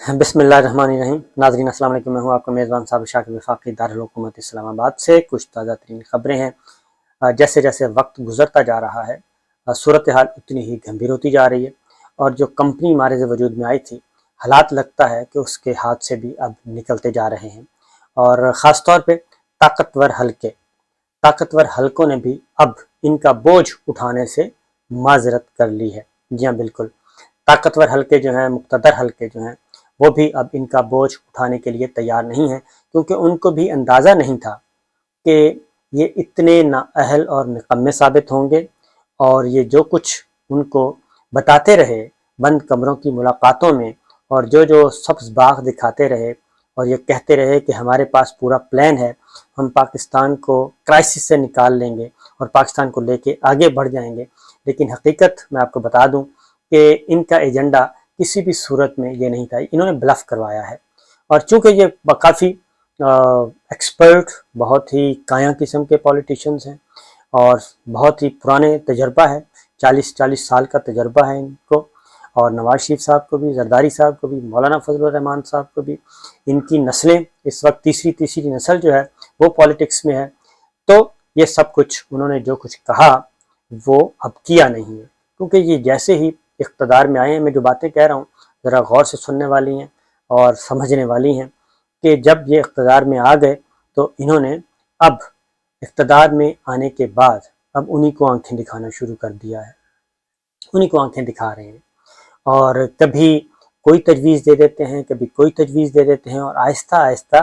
बिस्मिल्लाहिर्रहमानिर्रहीम। नाज़रीन अस्सलाम वालेकुम। मैं हूँ आपका मेज़बान साबिर शाकिर वफाकी दारुल हुकूमत इस्लामाबाद से। कुछ ताज़ा तरीन ख़बरें हैं। जैसे जैसे वक्त गुज़रता जा रहा है सूरत हाल उतनी ही गंभीर होती जा रही है, और जो कंपनी मारिज़ वजूद में आई थी, हालात लगता है कि उसके हाथ से भी अब निकलते जा रहे हैं। और ख़ास तौर पे ताकतवर हलकों ने भी अब इनका बोझ उठाने से माजरत कर ली है। जी हाँ, बिल्कुल। ताकतवर हलके जो हैं, मुक़्तदर हलके जो हैं, वो भी अब इनका बोझ उठाने के लिए तैयार नहीं हैं, क्योंकि उनको भी अंदाज़ा नहीं था कि ये इतने नाअहल और निकम्मे साबित होंगे। और ये जो कुछ उनको बताते रहे बंद कमरों की मुलाकातों में, और जो जो सब्ज़ बाग दिखाते रहे, और ये कहते रहे कि हमारे पास पूरा प्लान है, हम पाकिस्तान को क्राइसिस से निकाल लेंगे और पाकिस्तान को लेके आगे बढ़ जाएंगे। लेकिन हकीकत मैं आपको बता दूं कि इनका एजेंडा किसी भी सूरत में ये नहीं था, इन्होंने ब्लफ करवाया है। और चूंकि ये काफ़ी एक्सपर्ट, बहुत ही काया किस्म के पॉलिटिशियंस हैं, और बहुत ही पुराने तजर्बा है, 40 साल का तजर्बा है इनको। और नवाज शरीफ साहब को भी, जरदारी साहब को भी, मौलाना फजलुर रहमान साहब को भी, इनकी नस्लें इस वक्त तीसरी नस्ल जो है वो पॉलिटिक्स में है। तो ये सब कुछ उन्होंने जो कुछ कहा वो अब किया नहीं है, क्योंकि ये जैसे ही इक़्तिदार में आए हैं, मैं जो बातें कह रहा हूँ ज़रा गौर से सुनने वाली हैं और समझने वाली हैं, कि जब ये इक़्तिदार में आ गए तो इन्होंने अब इक़्तिदार में आने के बाद अब उन्हीं को आंखें दिखाना शुरू कर दिया है, उन्हीं को आंखें दिखा रहे हैं। और कभी कोई तजवीज़ दे देते हैं, कभी कोई तजवीज़ दे देते हैं, और आहिस्ता आहिस्ता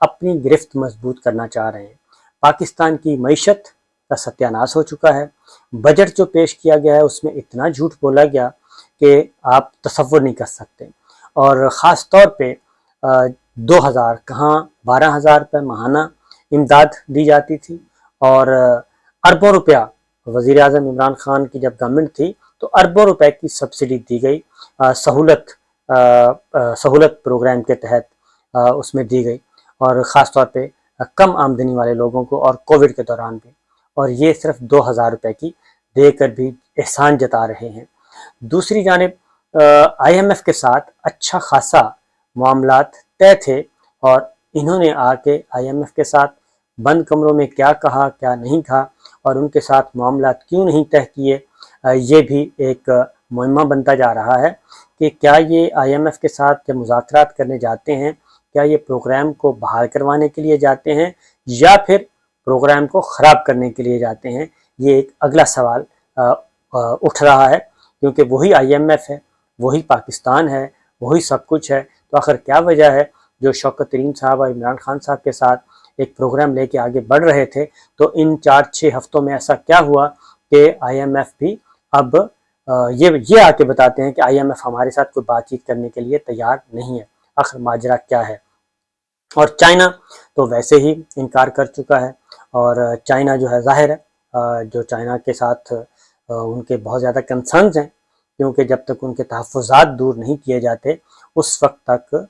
अपनी गिरफ्त मजबूत करना चाह रहे हैं। पाकिस्तान की मईशत का सत्यानाश हो चुका है। बजट जो पेश किया गया है उसमें इतना झूठ बोला गया कि आप तसव्वुर नहीं कर सकते। और ख़ास तौर पे 2000 कहाँ 12,000 रुपये माहाना इमदाद दी जाती थी, और अरबों रुपया वज़ीर आज़म इमरान खान की जब गवर्नमेंट थी तो अरबों रुपए की सब्सिडी दी गई, सहूलत प्रोग्राम के तहत उसमें दी गई, और ख़ास तौर पे कम आमदनी वाले लोगों को, और कोविड के दौरान भी। और ये सिर्फ 2,000 रुपये की देकर भी एहसान जता रहे हैं। दूसरी जानिब IMF के साथ अच्छा खासा मामलात तय थे, और इन्होंने आके IMF के साथ बंद कमरों में क्या कहा क्या नहीं कहा, और उनके साथ मामलात क्यों नहीं तय किए, ये भी एक मुहिम्मा बनता जा रहा है कि क्या ये IMF के साथ जब मुज़ाकरात करने जाते हैं, क्या ये प्रोग्राम को बहाल करवाने के लिए जाते हैं या फिर प्रोग्राम को ख़राब करने के लिए जाते हैं। ये एक अगला सवाल उठ रहा है, क्योंकि वही IMF है, वही पाकिस्तान है, वही सब कुछ है। तो आखिर क्या वजह है जो शौकत तरीन साहब और इमरान खान साहब के साथ एक प्रोग्राम लेके आगे बढ़ रहे थे, तो इन 4-6 हफ्तों में ऐसा क्या हुआ कि IMF भी अब ये आके बताते हैं कि IMF हमारे साथ कोई बातचीत करने के लिए तैयार नहीं है। आखिर माजरा क्या है। और चाइना तो वैसे ही इनकार कर चुका है, और चाइना जो है ज़ाहिर है जो चाइना के साथ उनके बहुत ज़्यादा कंसर्न्स हैं, क्योंकि जब तक उनके तहफ़्फ़ुज़ात दूर नहीं किए जाते उस वक्त तक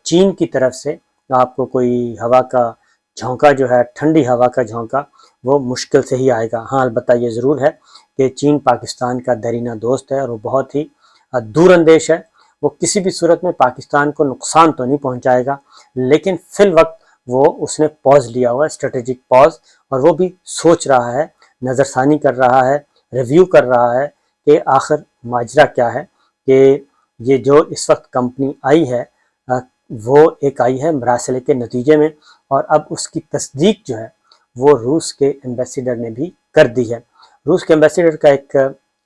चीन की तरफ से आपको कोई हवा का झोंका जो है, ठंडी हवा का झोंका, वो मुश्किल से ही आएगा। हाँ, अलबत्ता ये ज़रूर है कि चीन पाकिस्तान का दरीना दोस्त है, और वो बहुत ही दूरअंदेश है। वो किसी भी सूरत में पाकिस्तान को नुकसान तो नहीं पहुंचाएगा, लेकिन फिल वक्त वो उसने पॉज लिया हुआ है, स्ट्रेटेजिक पॉज, और वो भी सोच रहा है, नज़रसानी कर रहा है, रिव्यू कर रहा है कि आखिर माजरा क्या है, कि ये जो इस वक्त कंपनी आई है वो एक आई है मरासले के नतीजे में, और अब उसकी तस्दीक जो है वो रूस के एम्बेसडर ने भी कर दी है। रूस के एम्बेसडर का एक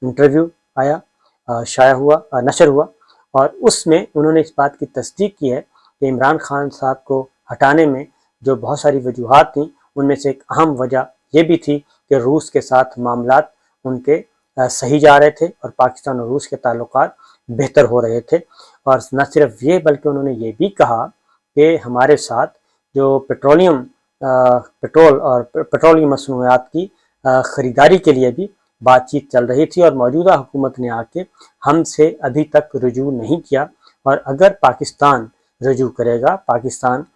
इंटरव्यू आया, नशर हुआ, और उसमें उन्होंने इस बात की तस्दीक की है कि इमरान खान साहब को हटाने में जो बहुत सारी वजूहात थी, उनमें से एक अहम वजह यह भी थी कि रूस के साथ मामलात उनके सही जा रहे थे, और पाकिस्तान और रूस के ताल्लुकात बेहतर हो रहे थे। और न सिर्फ ये, बल्कि उन्होंने ये भी कहा कि हमारे साथ जो पेट्रोल और पेट्रोलियम मसनूआत की ख़रीदारी के लिए भी बातचीत चल रही थी, और मौजूदा हुकूमत ने आके हमसे अभी तक रुजू नहीं किया, और अगर पाकिस्तान रुजू करेगा, पाकिस्तान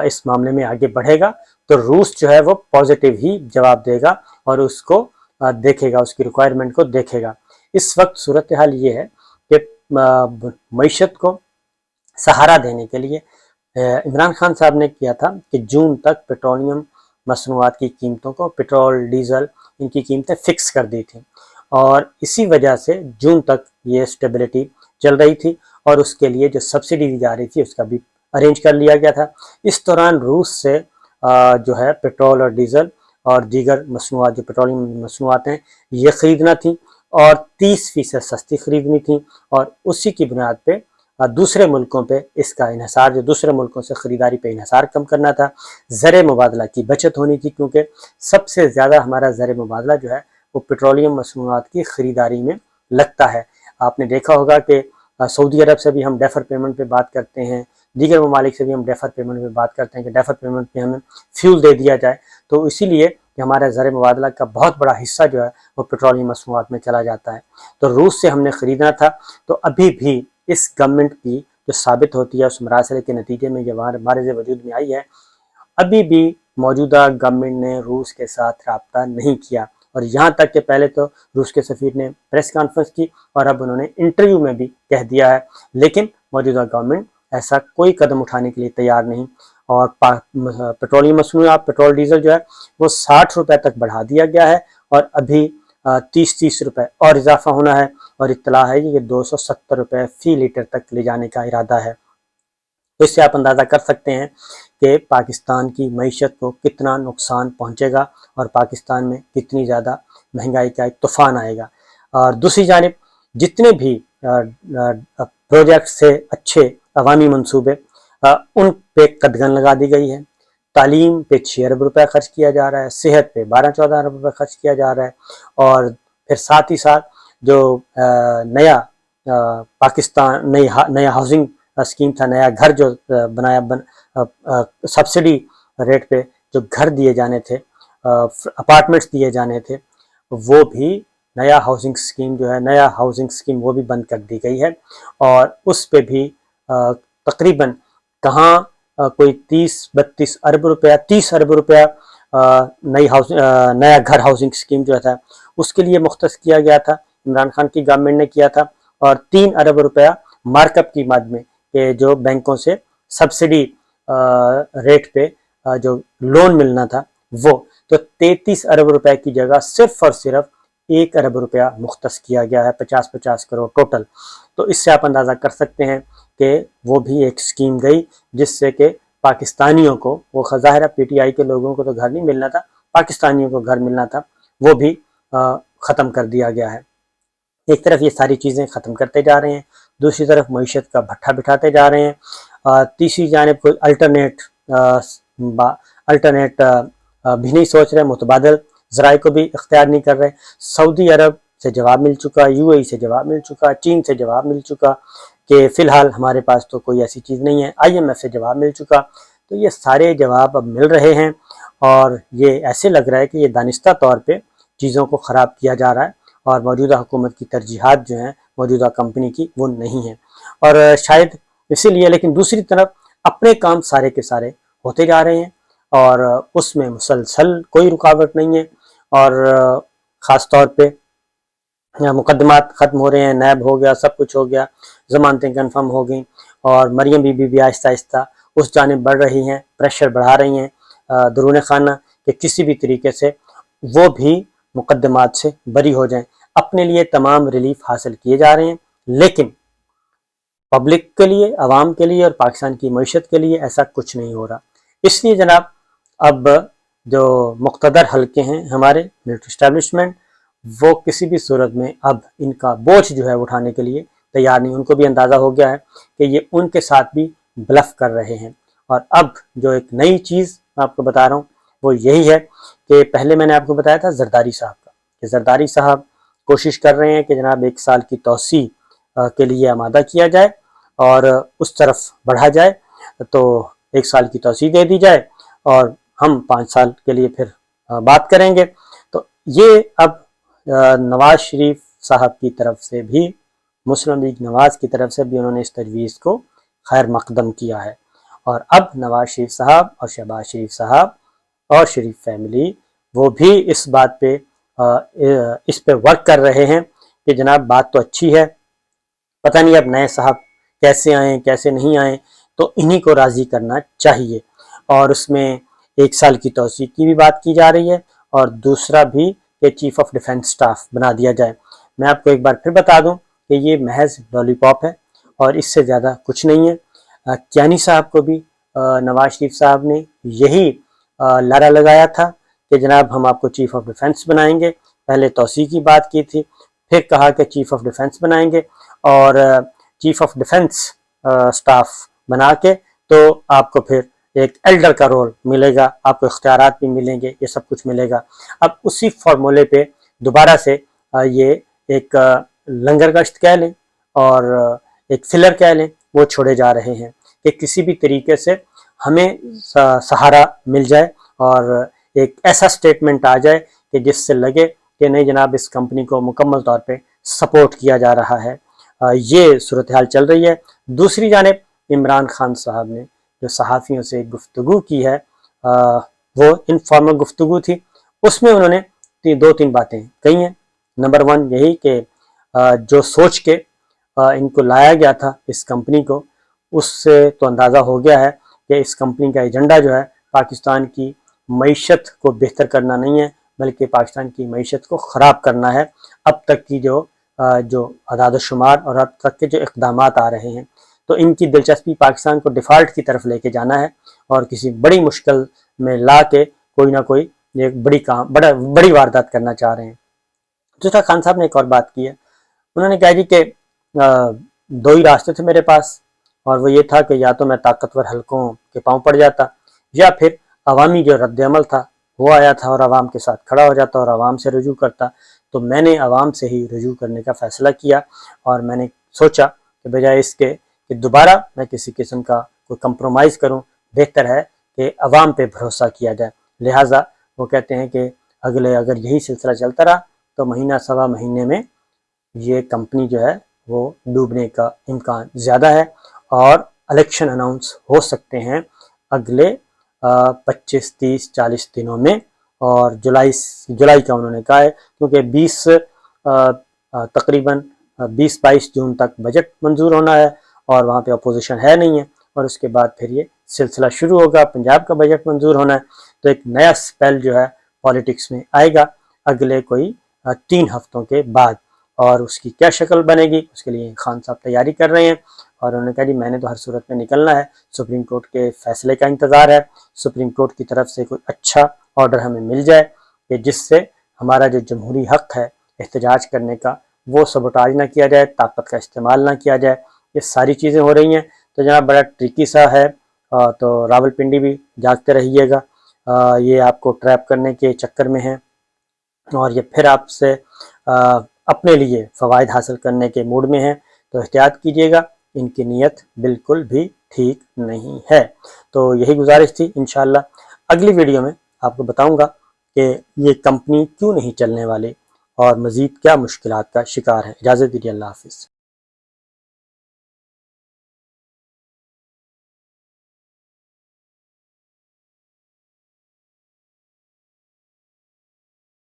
इस मामले में आगे बढ़ेगा, तो रूस जो है वो पॉजिटिव ही जवाब देगा और उसको देखेगा, उसकी रिक्वायरमेंट को देखेगा। इस वक्त सूरत हाल ये है कि मईशत को सहारा देने के लिए इमरान खान साहब ने किया था कि जून तक पेट्रोलियम मसनूआत की कीमतों को, पेट्रोल डीजल इनकी कीमतें फिक्स कर दी थी, और इसी वजह से जून तक ये स्टेबिलिटी चल रही थी, और उसके लिए जो सब्सिडी दी जा रही थी उसका भी अरेंज कर लिया गया था। इस दौरान रूस से जो है पेट्रोल और डीजल और दीगर मसनूआत, जो पेट्रोलियम मसनूआत हैं, ये ख़रीदना थी और 30% सस्ती ख़रीदनी थी, और उसी की बुनियाद पे दूसरे मुल्कों पे इसका इन्हिसार, जो दूसरे मुल्कों से ख़रीदारी पे इन्हिसार कम करना था। ज़र मुबादला की बचत होनी थी, क्योंकि सबसे ज़्यादा हमारा ज़र मुबादला जो है वो पेट्रोलियम मसनूआत की ख़रीदारी में लगता है। आपने देखा होगा कि सऊदी अरब से भी हम डेफर पेमेंट पे बात करते हैं, दीगर ममालिक से भी हम डेफर पेमेंट पे बात करते हैं कि डेफर पेमेंट पे हमें फ्यूल दे दिया जाए। तो इसीलिए कि हमारा ज़र मुबादला का बहुत बड़ा हिस्सा जो है वो पेट्रोलियम मसनूआत में चला जाता है। तो रूस से हमने ख़रीदना था। तो अभी भी इस गवर्नमेंट की जो साबित होती है उस मरासले के नतीजे में ये हमारे वजूद में आई है, अभी भी मौजूदा गवर्नमेंट ने रूस के साथ राब्ता नहीं किया, और यहाँ तक कि पहले तो रूस के सफ़ीर ने प्रेस कॉन्फ्रेंस की और अब उन्होंने इंटरव्यू में भी कह दिया है, लेकिन मौजूदा गवर्नमेंट ऐसा कोई कदम उठाने के लिए तैयार नहीं। और पेट्रोलियम मसनूआत, पेट्रोल डीजल जो है वो 60 रुपये तक बढ़ा दिया गया है, और अभी 30 रुपये और इजाफा होना है, और इत्तला है कि 270 रुपये फ़ी लीटर तक ले जाने का इरादा है। तो इससे आप अंदाज़ा कर सकते हैं कि पाकिस्तान की मईशत को कितना नुकसान पहुंचेगा और पाकिस्तान में कितनी ज़्यादा महंगाई का एक तूफ़ान आएगा। और दूसरी जानिब जितने भी प्रोजेक्ट से अच्छे अवामी मनसूबे, उन पे कदगन लगा दी गई है। तालीम पे 6 अरब रुपया खर्च किया जा रहा है, सेहत पे 12-14 अरब रुपया खर्च किया जा रहा है, और फिर साथ ही साथ जो नया पाकिस्तान नया हाउसिंग स्कीम था, नया घर जो सब्सिडी रेट पे जो घर दिए जाने थे, अपार्टमेंट्स दिए जाने थे, वो भी नया हाउसिंग स्कीम जो है, नया हाउसिंग स्कीम वो भी बंद कर दी गई है, और उस पे भी तकरीबन कहाँ कोई 30-32 अरब रुपया, 30 अरब रुपया नया घर हाउसिंग स्कीम जो था उसके लिए मुख्तस किया गया था, इमरान खान की गवर्नमेंट ने किया था, और 3 अरब रुपया मार्कअप की मद में कि जो बैंकों से सब्सिडी रेट पे जो लोन मिलना था वो, तो 33 अरब रुपए की जगह सिर्फ और सिर्फ 1 अरब रुपया मुख्तस किया गया है, 50-50 करोड़ टोटल। तो इससे आप अंदाज़ा कर सकते हैं कि वो भी एक स्कीम गई जिससे कि पाकिस्तानियों को, वो ज़ाहिर है PTI के लोगों को तो घर नहीं मिलना था, पाकिस्तानियों को घर मिलना था, वो भी ख़त्म कर दिया गया है। एक तरफ ये सारी चीज़ें ख़त्म करते जा रहे हैं, दूसरी तरफ मईशत का भट्ठा बिठाते जा रहे हैं, तीसरी जानिब कोई अल्टरनेट भी नहीं सोच रहे, मुतबादल ज़राए को भी इख्तियार नहीं कर रहे। सऊदी अरब से जवाब मिल चुका, UAE से जवाब मिल चुका, चीन से जवाब मिल चुका कि फ़िलहाल हमारे पास तो कोई ऐसी चीज़ नहीं है, IMF से जवाब मिल चुका। तो ये सारे जवाब अब मिल रहे हैं, और ये ऐसे लग रहा है कि ये दानिस्ता तौर पे चीज़ों को ख़राब किया जा रहा है, और मौजूदा हुकूमत की तरजीहात जो हैं मौजूदा कंपनी की वो नहीं है, और शायद इसीलिए। लेकिन दूसरी तरफ अपने काम सारे के सारे होते जा रहे हैं, और उसमें मुसलसल कोई रुकावट नहीं है, और ख़ास तौर पे मुकदमात ख़त्म हो रहे हैं, नैब हो गया, सब कुछ हो गया, ज़मानतें कन्फर्म हो गई, और मरियम बीबी भी आहिस्ता आहिस्ता उस जानिब बढ़ रही हैं, प्रेशर बढ़ा रही हैं दरून खाना कि किसी भी तरीके से वो भी मुकदमात से बरी हो जाएं। अपने लिए तमाम रिलीफ हासिल किए जा रहे हैं, लेकिन पब्लिक के लिए, आवाम के लिए और पाकिस्तान की मईशत के लिए ऐसा कुछ नहीं हो रहा। इसलिए जनाब अब जो मुक़्तदर हल्के हैं हमारे मिलिट्री इस्टेब्लिशमेंट, वो किसी भी सूरत में अब इनका बोझ जो है उठाने के लिए तैयार नहीं। उनको भी अंदाज़ा हो गया है कि ये उनके साथ भी ब्लफ कर रहे हैं। और अब जो एक नई चीज़ मैं आपको बता रहा हूँ वो यही है कि पहले मैंने आपको बताया था जरदारी साहब का, कि जरदारी साहब कोशिश कर रहे हैं कि जनाब 1 साल की तौसी के लिए आमादा किया जाए और उस तरफ बढ़ा जाए, तो 1 साल की तौसी दे दी जाए और हम 5 साल के लिए फिर बात करेंगे। तो ये अब नवाज शरीफ साहब की तरफ से भी, मुस्लिम लीग नवाज की तरफ से भी उन्होंने इस तजवीज़ को खैर मकदम किया है। और अब नवाज शरीफ साहब और शहबाज शरीफ साहब और शरीफ फैमिली वो भी इस बात पे इस पे वर्क कर रहे हैं कि जनाब बात तो अच्छी है, पता नहीं अब नए साहब کیسے آئیں کیسے نہیں آئیں، تو انہی کو راضی کرنا چاہیے۔ اور اس میں 1 سال کی توسیع کی بھی بات کی جا رہی ہے، اور دوسرا بھی کہ چیف آف ڈیفنس سٹاف بنا دیا جائے۔ میں آپ کو ایک بار پھر بتا دوں کہ یہ محض لالی پاپ ہے اور اس سے زیادہ کچھ نہیں ہے۔ کیانی صاحب کو بھی نواز شریف صاحب نے یہی لارا لگایا تھا کہ جناب ہم آپ کو چیف آف ڈیفنس بنائیں گے، پہلے توسیع کی بات کی تھی، پھر کہا کہ چیف آف ڈیفنس بنائیں گے، اور چیف آف ڈیفنس سٹاف بنا کے تو آپ کو پھر ایک ایلڈر کا رول ملے گا، آپ کو اختیارات بھی ملیں گے، یہ سب کچھ ملے گا۔ اب اسی فارمولے پہ دوبارہ سے یہ ایک لنگر گشت کہہ لیں اور ایک فلر کہہ لیں، وہ چھوڑے جا رہے ہیں کہ کسی بھی طریقے سے ہمیں سہارا مل جائے اور ایک ایسا سٹیٹمنٹ آ جائے کہ جس سے لگے کہ نہیں جناب اس کمپنی کو مکمل طور پہ سپورٹ کیا جا رہا ہے۔ یہ صورتحال چل رہی ہے۔ دوسری جانب عمران خان صاحب نے جو صحافیوں سے گفتگو کی ہے، وہ انفارمل گفتگو تھی، اس میں انہوں نے 2-3 باتیں کہی ہیں۔ نمبر 1 یہی کہ جو سوچ کے ان کو لایا گیا تھا اس کمپنی کو، اس سے تو اندازہ ہو گیا ہے کہ اس کمپنی کا ایجنڈا جو ہے پاکستان کی معیشت کو بہتر کرنا نہیں ہے، بلکہ پاکستان کی معیشت کو خراب کرنا ہے۔ اب تک کی جو اعداد و شمار اور اب تک کے جو اقدامات آ رہے ہیں، تو ان کی دلچسپی پاکستان کو ڈیفالٹ کی طرف لے کے جانا ہے اور کسی بڑی مشکل میں لا کے کوئی نہ کوئی ایک بڑی واردات کرنا چاہ رہے ہیں۔ دوسرا خان صاحب نے ایک اور بات کی ہے، انہوں نے کہا جی کہ 2 ہی راستے تھے میرے پاس، اور وہ یہ تھا کہ یا تو میں طاقتور حلقوں کے پاؤں پڑ جاتا، یا پھر عوامی جو رد عمل تھا وہ آیا تھا اور عوام کے ساتھ کھڑا ہو جاتا اور عوام سے رجوع کرتا۔ تو میں نے عوام سے ہی رجوع کرنے کا فیصلہ کیا، اور میں نے سوچا کہ بجائے اس کے کہ دوبارہ میں کسی قسم کا کوئی کمپرومائز کروں، بہتر ہے کہ عوام پہ بھروسہ کیا جائے۔ لہٰذا وہ کہتے ہیں کہ اگر یہی سلسلہ چلتا رہا تو مہینہ سوا مہینے میں یہ کمپنی جو ہے وہ ڈوبنے کا امکان زیادہ ہے، اور الیکشن اناؤنس ہو سکتے ہیں اگلے 25 30 40 دنوں میں، اور جولائی کا انہوں نے کہا ہے، کیونکہ تقریباً 20-22 جون تک بجٹ منظور ہونا ہے اور وہاں پہ اپوزیشن ہے نہیں ہے، اور اس کے بعد پھر یہ سلسلہ شروع ہوگا، پنجاب کا بجٹ منظور ہونا ہے، تو ایک نیا سپیل جو ہے پالیٹکس میں آئے گا اگلے کوئی 3 ہفتوں کے بعد، اور اس کی کیا شکل بنے گی اس کے لیے خان صاحب تیاری کر رہے ہیں۔ اور انہوں نے کہا جی میں نے تو ہر صورت میں نکلنا ہے، سپریم کورٹ کے فیصلے کا انتظار ہے، سپریم کورٹ کی طرف سے کوئی اچھا آرڈر ہمیں مل جائے کہ جس سے ہمارا جو جمہوری حق ہے احتجاج کرنے کا وہ سبوٹاج نہ کیا جائے، طاقت کا استعمال نہ کیا جائے۔ یہ ساری چیزیں ہو رہی ہیں، تو جناب بڑا ٹرکی سا ہے، تو راول پنڈی بھی جاگتے رہیے گا، یہ آپ کو ٹریپ کرنے کے چکر میں ہیں، اور یہ پھر آپ سے اپنے لیے فوائد حاصل کرنے کے موڈ میں ہیں، تو احتیاط کیجیے گا، ان کی نیت بالکل بھی ٹھیک نہیں ہے۔ تو یہی گزارش تھی، انشاءاللہ اگلی ویڈیو میں آپ کو بتاؤں گا کہ یہ کمپنی کیوں نہیں چلنے والی اور مزید کیا مشکلات کا شکار ہے۔ اجازت دیجیے، اللہ حافظ۔